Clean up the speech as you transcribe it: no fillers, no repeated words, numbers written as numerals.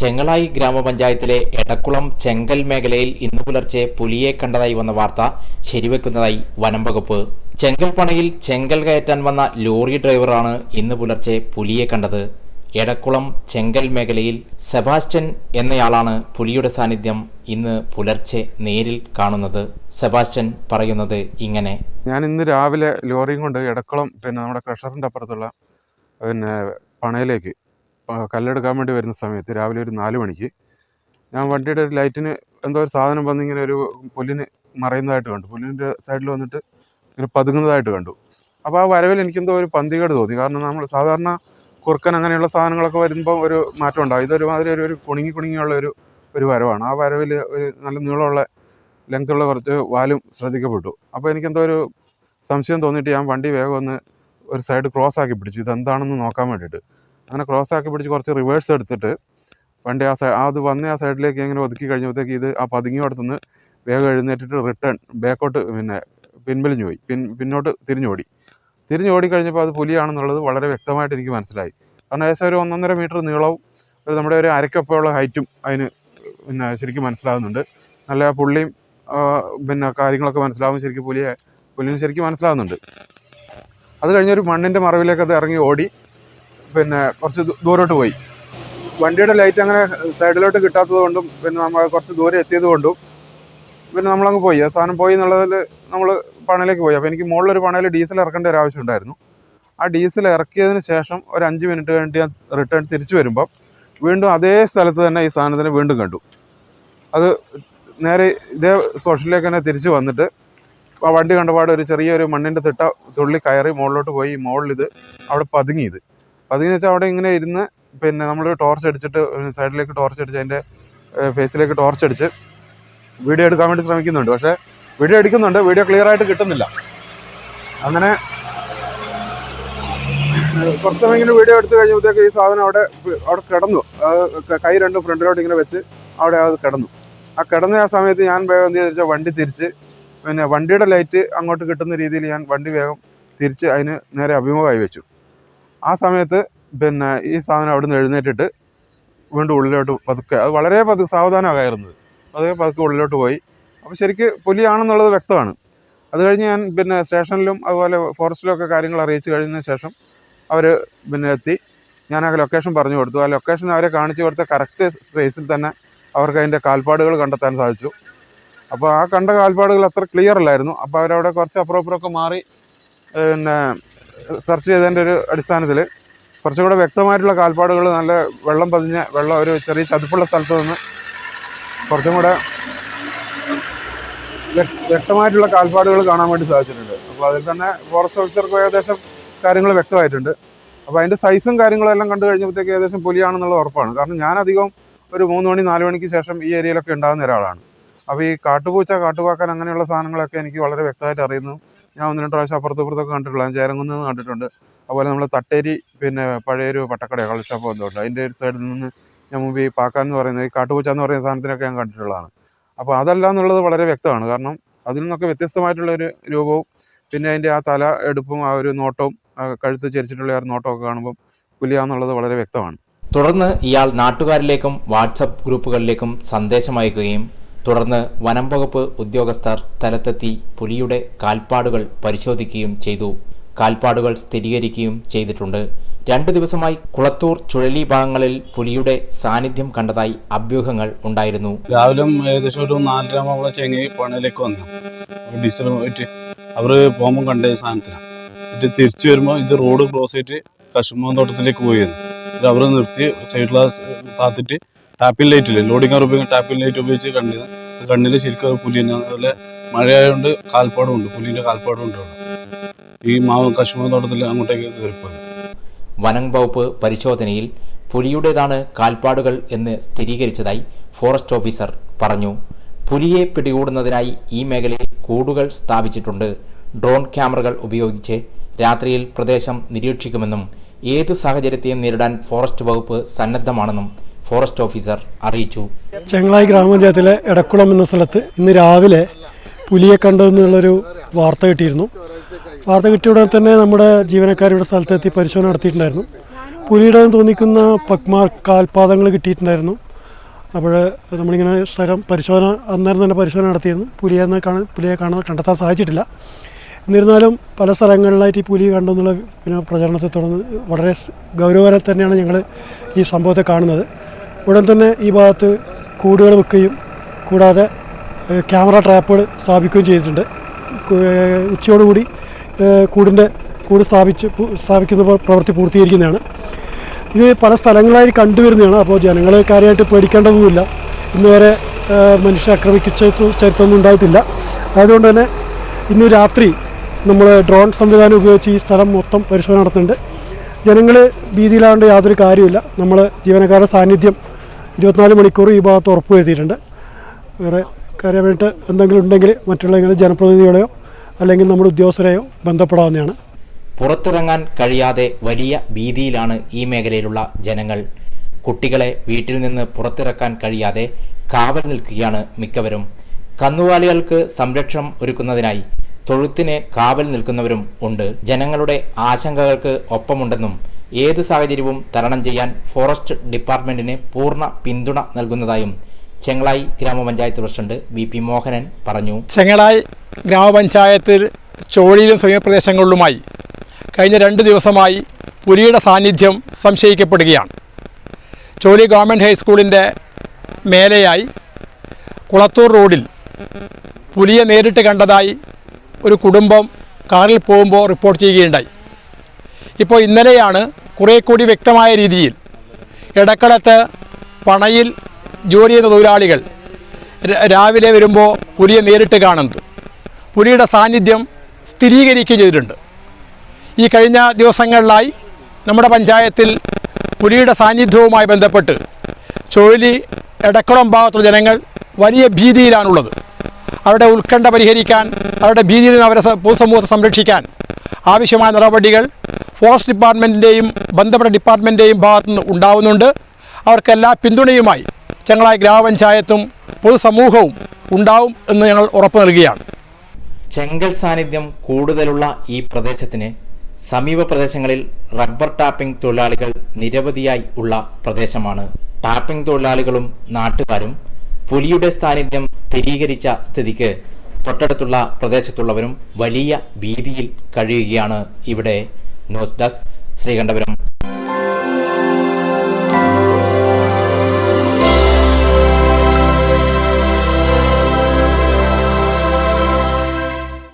ചെങ്ങളായി ഗ്രാമപഞ്ചായത്തിലെ എടക്കുളം ചെങ്കൽ മേഖലയിൽ ഇന്നു പുലർച്ചെ പുലിയെ കണ്ടതായി വന്ന വാർത്ത ശരിവെക്കുന്നതായി വനം വകുപ്പ്. ചെങ്കൽപ്പണയിൽ ചെങ്കൽ കയറ്റാൻ വന്ന ലോറി ഡ്രൈവറാണ് ഇന്ന് പുലർച്ചെ പുലിയെ കണ്ടത്. എടക്കുളം ചെങ്കൽ മേഖലയിൽ സെബാസ്റ്റ്യൻ എന്നയാളാണ് പുലിയുടെ സാന്നിധ്യം ഇന്ന് പുലർച്ചെ നേരിൽ കാണുന്നത്. സെബാസ്റ്റ്യൻ പറയുന്നത് ഇങ്ങനെ: ഞാൻ ഇന്ന് രാവിലെ ലോറിയും കൊണ്ട് എടക്കുളം നമ്മുടെ ക്രഷറിൻ്റെ അപ്പുറത്തുള്ള പണയിലേക്ക് കല്ലെടുക്കാൻ വേണ്ടി വരുന്ന സമയത്ത് രാവിലെ ഒരു 4 മണിക്ക് ഞാൻ വണ്ടിയുടെ ഒരു ലൈറ്റിന് എന്തോ ഒരു സാധനം വന്ന് ഇങ്ങനെ ഒരു പുല്ലിന് മറയുന്നതായിട്ട് കണ്ടു. പുല്ലിൻ്റെ സൈഡിൽ വന്നിട്ട് ഇങ്ങനെ പതുങ്ങുന്നതായിട്ട് കണ്ടു. അപ്പോൾ ആ വരവിൽ എനിക്കെന്തോ ഒരു പന്തികേട് തോന്നി. കാരണം നമ്മൾ സാധാരണ കുറുക്കൻ അങ്ങനെയുള്ള സാധനങ്ങളൊക്കെ വരുമ്പോൾ ഒരു മാറ്റം ഉണ്ടാകും. ഇതൊരുമാതിരി ഒരു കുണുങ്ങിയുള്ള ഒരു വരവാണ്. ആ വരവിൽ ഒരു നല്ല നീളമുള്ള ലെങ്ത്തുള്ള കുറച്ച് വാലും ശ്രദ്ധിക്കപ്പെട്ടു. അപ്പോൾ എനിക്കെന്തോ ഒരു സംശയം തോന്നിയിട്ട് ഞാൻ വണ്ടി വേഗം ഒന്ന് ഒരു സൈഡ് ക്രോസ് ആക്കി പിടിച്ചു, ഇതെന്താണെന്ന് നോക്കാൻ വേണ്ടിയിട്ട്. അങ്ങനെ ക്രോസ് ആക്കി പിടിച്ച് കുറച്ച് റിവേഴ്സ് എടുത്തിട്ട് വണ്ടി അത് വന്ന ആ സൈഡിലേക്ക് ഇങ്ങനെ ഒതുക്കി കഴിഞ്ഞപ്പോഴത്തേക്ക് ഇത് ആ പതുങ്ങിയോടത്തുനിന്ന് വേഗം എഴുന്നേറ്റിട്ട് റിട്ടേൺ ബാക്കോട്ട് പിൻവലിഞ്ഞു പോയി. പിന്നോട്ട് തിരിഞ്ഞോടി കഴിഞ്ഞപ്പോൾ അത് പുലിയാണെന്നുള്ളത് വളരെ വ്യക്തമായിട്ട് എനിക്ക് മനസ്സിലായി. കാരണം ഏകദേശം ഒരു 1.5 മീറ്റർ നീളവും നമ്മുടെ ഒരു അരക്കൊപ്പമുള്ള ഹൈറ്റും അതിന് ശരിക്കും മനസ്സിലാകുന്നുണ്ട്. നല്ല പുള്ളിയും കാര്യങ്ങളൊക്കെ മനസ്സിലാവും. ശരിക്കും പുലിന് ശരിക്കും മനസ്സിലാകുന്നുണ്ട്. അത് കഴിഞ്ഞൊരു മണ്ണിൻ്റെ മറവിലേക്ക് അത് ഇറങ്ങി ഓടി കുറച്ച് ദൂരോട്ട് പോയി. വണ്ടിയുടെ ലൈറ്റ് അങ്ങനെ സൈഡിലോട്ട് കിട്ടാത്തത് കൊണ്ടും നമ്മൾ കുറച്ച് ദൂരം എത്തിയത് കൊണ്ടും നമ്മളങ്ങ് പോയി. ആ സാധനം പോയി എന്നുള്ളതിൽ നമ്മൾ പണയിലേക്ക് പോയി. അപ്പോൾ എനിക്ക് മുകളിലൊരു പണയിൽ ഡീസൽ ഇറക്കേണ്ട ഒരു ആവശ്യം ഉണ്ടായിരുന്നു. ആ ഡീസൽ ഇറക്കിയതിന് ശേഷം ഒരു 5 മിനിറ്റ് കഴിഞ്ഞിട്ട് ഞാൻ റിട്ടേൺ തിരിച്ചു വരുമ്പം വീണ്ടും അതേ സ്ഥലത്ത് തന്നെ ഈ സാധനത്തിനെ വീണ്ടും കണ്ടു. അത് നേരെ ഇതേ സോഷ്യലിലേക്ക് തന്നെ തിരിച്ചു വന്നിട്ട് ആ വണ്ടി കണ്ടപാട് ഒരു ചെറിയൊരു മണ്ണിൻ്റെ തുള്ളി കയറി മുകളിലോട്ട് പോയി. മുകളിലിത് അവിടെ പതുങ്ങിയെന്ന് വെച്ചാൽ അവിടെ ഇങ്ങനെ ഇരുന്ന് നമ്മൾ ടോർച്ച് അടിച്ചിട്ട് സൈഡിലേക്ക് ടോർച്ച് അടിച്ച് അതിൻ്റെ ഫേസിലേക്ക് ടോർച്ച് അടിച്ച് വീഡിയോ എടുക്കാൻ വേണ്ടി ശ്രമിക്കുന്നുണ്ട്. പക്ഷേ വീഡിയോ എടുക്കുന്നുണ്ട്, വീഡിയോ ക്ലിയർ ആയിട്ട് കിട്ടുന്നില്ല. അങ്ങനെ കുറച്ച് സമയം ഇങ്ങനെ വീഡിയോ എടുത്ത് കഴിഞ്ഞപ്പോഴത്തേക്ക് ഈ സാധനം അവിടെ കിടന്നു. കൈ രണ്ടും ഫ്രണ്ടിലോട്ട് ഇങ്ങനെ വെച്ച് അവിടെ അത് കിടന്നു. ആ കിടന്ന ആ സമയത്ത് ഞാൻ വേഗം എന്ത് ചെയ്തെന്ന് വെച്ചാൽ വണ്ടി തിരിച്ച് വണ്ടിയുടെ ലൈറ്റ് അങ്ങോട്ട് കിട്ടുന്ന രീതിയിൽ ഞാൻ വണ്ടി വേഗം തിരിച്ച് അതിന് നേരെ അഭിമുഖമായി വെച്ചു. ആ സമയത്ത് ഈ സാധനം അവിടെ നിന്ന് എഴുന്നേറ്റിട്ട് വീണ്ടും ഉള്ളിലോട്ട് പതുക്കെ, അത് വളരെ സാവധാനമാണ് കയറുന്നത്, അതേ പതുക്കെ ഉള്ളിലോട്ട് പോയി. അപ്പോൾ ശരിക്ക് പുലിയാണെന്നുള്ളത് വ്യക്തമാണ്. അത് കഴിഞ്ഞ് ഞാൻ സ്റ്റേഷനിലും അതുപോലെ ഫോറസ്റ്റിലൊക്കെ കാര്യങ്ങൾ അറിയിച്ച് കഴിഞ്ഞതിന് ശേഷം അവർ എത്തി. ഞാൻ ആ ലൊക്കേഷൻ പറഞ്ഞു കൊടുത്തു. ആ ലൊക്കേഷൻ അവരെ കാണിച്ചു കൊടുത്ത കറക്റ്റ് സ്പേസിൽ തന്നെ അവർക്ക് അതിൻ്റെ കാൽപ്പാടുകൾ കണ്ടെത്താൻ സാധിച്ചു. അപ്പോൾ ആ കണ്ട കാൽപ്പാടുകൾ അത്ര ക്ലിയർ അല്ലായിരുന്നു. അപ്പോൾ അവരവിടെ കുറച്ച് അപ്പുറമൊക്കെ മാറി സെർച്ച് ചെയ്തതിൻ്റെ ഒരു അടിസ്ഥാനത്തിൽ കുറച്ചും കൂടെ വ്യക്തമായിട്ടുള്ള കാൽപ്പാടുകൾ, നല്ല വെള്ളം ഒരു ചെറിയ ചതുപ്പുള്ള സ്ഥലത്ത് നിന്ന് കുറച്ചും കൂടെ വ്യക്തമായിട്ടുള്ള കാൽപ്പാടുകൾ കാണാൻ വേണ്ടി സാധിച്ചിട്ടുണ്ട്. അപ്പോൾ അതിൽ തന്നെ ഫോറസ്റ്റ് ഓഫീസർക്ക് ഏകദേശം കാര്യങ്ങൾ വ്യക്തമായിട്ടുണ്ട്. അപ്പോൾ അതിൻ്റെ സൈസും കാര്യങ്ങളും എല്ലാം കണ്ടു കഴിഞ്ഞപ്പോഴത്തേക്ക് ഏകദേശം പുലിയാണെന്നുള്ള ഉറപ്പാണ്. കാരണം ഞാൻ അധികം ഒരു 3 മണി 4 മണിക്ക് ശേഷം ഈ ഏരിയയിലൊക്കെ ഉണ്ടാകുന്ന ഒരാളാണ്. അപ്പോൾ ഈ കാട്ടുപൂച്ച, കാട്ടുപാക്കാൻ അങ്ങനെയുള്ള സാധനങ്ങളൊക്കെ എനിക്ക് വളരെ വ്യക്തമായിട്ട് അറിയുന്നു. ഞാൻ 1-2 പ്രാവശ്യം അപ്പുറത്തൊക്കെ കണ്ടിട്ടുള്ള, ഞാൻ ചേരങ്കുന്ന് കണ്ടിട്ടുണ്ട്. അതുപോലെ നമ്മൾ തട്ടേരി പഴയൊരു പട്ടക്കട കള്ളുഷാപ്പ് എന്തുണ്ട് അതിൻ്റെ ഒരു സൈഡിൽ നിന്ന് ഞാൻ മുമ്പ് ഈ പാക്കാൻ എന്ന് പറയുന്നത്, ഈ കാട്ടുപൂച്ച എന്ന് പറയുന്ന സാധനത്തിനൊക്കെ ഞാൻ കണ്ടിട്ടുള്ളതാണ്. അപ്പോൾ അതല്ല എന്നുള്ളത് വളരെ വ്യക്തമാണ്. കാരണം അതിൽ നിന്നൊക്കെ വ്യത്യസ്തമായിട്ടുള്ളൊരു രൂപവും അതിൻ്റെ ആ തല എടുപ്പും ആ ഒരു നോട്ടവും കഴുത്ത് ചരിച്ചിട്ടുള്ള ആ ഒരു നോട്ടമൊക്കെ കാണുമ്പം പുലിയാന്നുള്ളത് വളരെ വ്യക്തമാണ്. തുടർന്ന് ഇയാൾ നാട്ടുകാരിലേക്കും വാട്സപ്പ് ഗ്രൂപ്പുകളിലേക്കും സന്ദേശം അയക്കുകയും തുടർന്ന് വനം വകുപ്പ് ഉദ്യോഗസ്ഥർ സ്ഥലത്തെത്തി പുലിയുടെ കാൽപ്പാടുകൾ പരിശോധിക്കുകയും ചെയ്തു. കാൽപ്പാടുകൾ സ്ഥിരീകരിക്കുകയും ചെയ്തിട്ടുണ്ട്. 2 ദിവസമായി കുളത്തൂർ ചുഴലി ഭാഗങ്ങളിൽ പുലിയുടെ സാന്നിധ്യം കണ്ടതായി അഭ്യൂഹങ്ങൾ ഉണ്ടായിരുന്നു. രാവിലെ ഏകദേശം ഒരു 4:30 ചെങ്ങി പണയിലേക്ക് വന്നു. ഡീസൽ പോയിട്ട് അവർ പോകുമ്പോൾ കണ്ട സാധനത്തിനാണ്. എന്നിട്ട് തിരിച്ചു വരുമ്പോൾ ഇത് റോഡ് ക്രോസ് ചെയ്തിട്ട് കശുമാൻ തോട്ടത്തിലേക്ക് പോയിരുന്നു. അവർ നിർത്തി സൈഡിൽ താത്തിട്ട് ടാപ്പിൽ ലൈറ്റ് ഇല്ലേ, ലോഡിങ് ഉപയോഗിക്കുന്ന ടാപ്പിൽ ലൈറ്റ് ഉപയോഗിച്ച് കണ്ണിൽ ശരിക്കും അത് പുലി തന്നെ. അതുപോലെ മഴയായതുകൊണ്ട് കാൽപ്പാടും ഉണ്ട്, പുലിൻ്റെ കാൽപ്പാടും ഉണ്ട് അവിടെ ഈ കശുമാൻ തോട്ടത്തിൽ അങ്ങോട്ടേക്ക് കയറിപ്പോയി. വനം വകുപ്പ് പരിശോധനയിൽ പുലിയുടേതാണ് കാൽപ്പാടുകൾ എന്ന് സ്ഥിരീകരിച്ചതായി ഫോറസ്റ്റ് ഓഫീസർ പറഞ്ഞു. പുലിയെ പിടികൂടുന്നതിനായി ഈ മേഖലയിൽ കൂടുകൾ സ്ഥാപിച്ചിട്ടുണ്ട്. ഡ്രോൺ ക്യാമറകൾ ഉപയോഗിച്ച് രാത്രിയിൽ പ്രദേശം നിരീക്ഷിക്കുമെന്നും ഏതു സാഹചര്യത്തെയും നേരിടാൻ ഫോറസ്റ്റ് വകുപ്പ് സന്നദ്ധമാണെന്നും ഫോറസ്റ്റ് ഓഫീസർ അറിയിച്ചു. ചെങ്ങളായി ഗ്രാമപഞ്ചായത്തിലെ എടക്കുളം എന്ന സ്ഥലത്ത് ഇന്ന് രാവിലെ പുലിയെ കണ്ടെന്നുള്ളൊരു വാർത്ത കിട്ടിയിരുന്നു. വാർത്ത കിട്ടിയ ഉടനെ തന്നെ നമ്മുടെ ജീവനക്കാരുടെ സ്ഥലത്തെത്തി പരിശോധന നടത്തിയിട്ടുണ്ടായിരുന്നു. പുലിയുടെ തോന്നിക്കുന്ന കാൽപാദങ്ങൾ കിട്ടിയിട്ടുണ്ടായിരുന്നു. അപ്പോൾ നമ്മളിങ്ങനെ സ്ഥലം പരിശോധന അന്നേരം തന്നെ പരിശോധന നടത്തിയിരുന്നു. പുലിയെ കണ്ടെത്താൻ സാധിച്ചിട്ടില്ല. എന്നിരുന്നാലും പല സ്ഥലങ്ങളിലായിട്ട് ഈ പുലി കണ്ടെന്നുള്ള പ്രചരണത്തെ തുടർന്ന് വളരെ ഗൗരവകരം തന്നെയാണ് ഞങ്ങൾ ഈ സംഭവത്തെ കാണുന്നത്. ഉടൻ തന്നെ ഈ ഭാഗത്ത് കൂടുകൾ വെക്കുകയും കൂടാതെ ക്യാമറ ട്രാപ്പുകൾ സ്ഥാപിക്കുകയും ചെയ്തിട്ടുണ്ട്. ഉച്ചയോടുകൂടി കൂട് സ്ഥാപിക്കുന്ന പ്രവൃത്തി പൂർത്തീകരിക്കുന്നതാണ്. ഇത് പല സ്ഥലങ്ങളായി കണ്ടുവരുന്നതാണ്. അപ്പോൾ ജനങ്ങൾ കാര്യമായിട്ട് പേടിക്കേണ്ടതൊന്നുമില്ല. ഇന്നുവരെ മനുഷ്യ ആക്രമിച്ച ചരിത്രമൊന്നും ഉണ്ടായിട്ടില്ല. അതുകൊണ്ട് തന്നെ ഇന്ന് രാത്രി നമ്മൾ ഡ്രോൺ സംവിധാനം ഉപയോഗിച്ച് ഈ സ്ഥലം മൊത്തം പരിശോധന നടത്തുന്നുണ്ട്. ജനങ്ങൾ ഭീതിയിലാവേണ്ട യാതൊരു കാര്യമില്ല. നമ്മൾ ജീവനക്കാരുടെ സാന്നിധ്യം 24 മണിക്കൂർ ഈ ഭാഗത്ത് ഉറപ്പുവരുത്തിയിട്ടുണ്ട്. വേറെ കാര്യമായിട്ട് എന്തെങ്കിലും ഉണ്ടെങ്കിൽ മറ്റുള്ള ജനപ്രതിനിധികളെയോ അല്ലെങ്കിൽ നമ്മുടെ ഉദ്യോഗസ്ഥരെയോ ബന്ധപ്പെടാവുന്നതാണ്. പുറത്തിറങ്ങാൻ കഴിയാതെ വലിയ ഭീതിയിലാണ് ഈ മേഖലയിലുള്ള ജനങ്ങൾ. കുട്ടികളെ വീട്ടിൽ നിന്ന് പുറത്തിറക്കാൻ കഴിയാതെ കാവൽ നിൽക്കുകയാണ് മിക്കവരും. കന്നുകാലികൾക്ക് സംരക്ഷണം ഒരുക്കുന്നതിനായി തൊഴുത്തിന് കാവൽ നിൽക്കുന്നവരും ഉണ്ട്. ജനങ്ങളുടെ ആശങ്കകൾക്ക് ഒപ്പമുണ്ടെന്നും ഏത് സാഹചര്യവും തരണം ചെയ്യാൻ ഫോറസ്റ്റ് ഡിപ്പാർട്ട്മെന്റിന് പൂർണ്ണ പിന്തുണ നൽകുന്നതായും ചെങ്ങളായി ഗ്രാമപഞ്ചായത്ത് പ്രസിഡന്റ് BP മോഹനൻ പറഞ്ഞു. ചെങ്ങളായി ഗ്രാമപഞ്ചായത്തിൽ ചോഴിയിലും സമീപപ്രദേശങ്ങളിലുമായി കഴിഞ്ഞ 2 ദിവസമായി പുലിയുടെ സാന്നിധ്യം സംശയിക്കപ്പെടുകയാണ്. ചോലി ഗവൺമെൻറ് ഹൈസ്കൂളിൻ്റെ മേലെയായി കുളത്തൂർ റോഡിൽ പുലിയെ നേരിട്ട് കണ്ടതായി ഒരു കുടുംബം കാറിൽ പോകുമ്പോൾ റിപ്പോർട്ട് ചെയ്യുകയുണ്ടായി. ഇപ്പോൾ ഇന്നലെയാണ് കുറേ കൂടി വ്യക്തമായ രീതിയിൽ എടക്കളത്ത് പണയിൽ ജോലി ചെയ്യുന്ന തൊഴിലാളികൾ രാവിലെ വരുമ്പോൾ പുലിയെ നേരിട്ട് കാണുന്നത്, പുലിയുടെ സാന്നിധ്യം സ്ഥിരീകരിക്കുകയും ചെയ്തിട്ടുണ്ട്. ഈ കഴിഞ്ഞ ദിവസങ്ങളിലായി നമ്മുടെ പഞ്ചായത്തിൽ പുലിയുടെ സാന്നിധ്യവുമായി ബന്ധപ്പെട്ട് ചുഴലി എടക്കുളം ഭാഗത്തുള്ള ജനങ്ങൾ വലിയ ഭീതിയിലാണുള്ളത്. അവരുടെ ഉത്കണ്ഠ പരിഹരിക്കാൻ, അവരുടെ ഭീതിയിൽ നിന്ന് അവരെ പൊതുസമൂഹത്തെ സംരക്ഷിക്കാൻ ആവശ്യമായ നടപടികൾ ഫോറസ്റ്റ് ഡിപ്പാർട്ട്മെൻറ്റിൻ്റെയും ബന്ധപ്പെട്ട ഡിപ്പാർട്ട്മെൻറ്റിൻ്റെയും ഭാഗത്തുനിന്ന് ഉണ്ടാവുന്നുണ്ട്. അവർക്കെല്ലാ പിന്തുണയുമായി ചെങ്ങളായി ഗ്രാമപഞ്ചായത്തും പൊതുസമൂഹവും ഉണ്ടാവും എന്ന് ഞങ്ങൾ ഉറപ്പു നൽകുകയാണ്. ചെങ്കൽ സാന്നിധ്യം കൂടുതലുള്ള ഈ പ്രദേശത്തിന് സമീപ പ്രദേശങ്ങളിൽ റബ്ബർ ടാപ്പിംഗ് തൊഴിലാളികൾ നിരവധിയായി ഉള്ള പ്രദേശമാണ്. ടാപ്പിംഗ് തൊഴിലാളികളും നാട്ടുകാരും പുലിയുടെ സാന്നിധ്യം സ്ഥിരീകരിച്ച സ്ഥിതിക്ക് തൊട്ടടുത്തുള്ള പ്രദേശത്തുള്ളവരും വലിയ ഭീതിയിൽ കഴിയുകയാണ്. ഇവിടെ ന്യൂസ് ഡെസ്ക് ശ്രീകണ്ഠപുരം.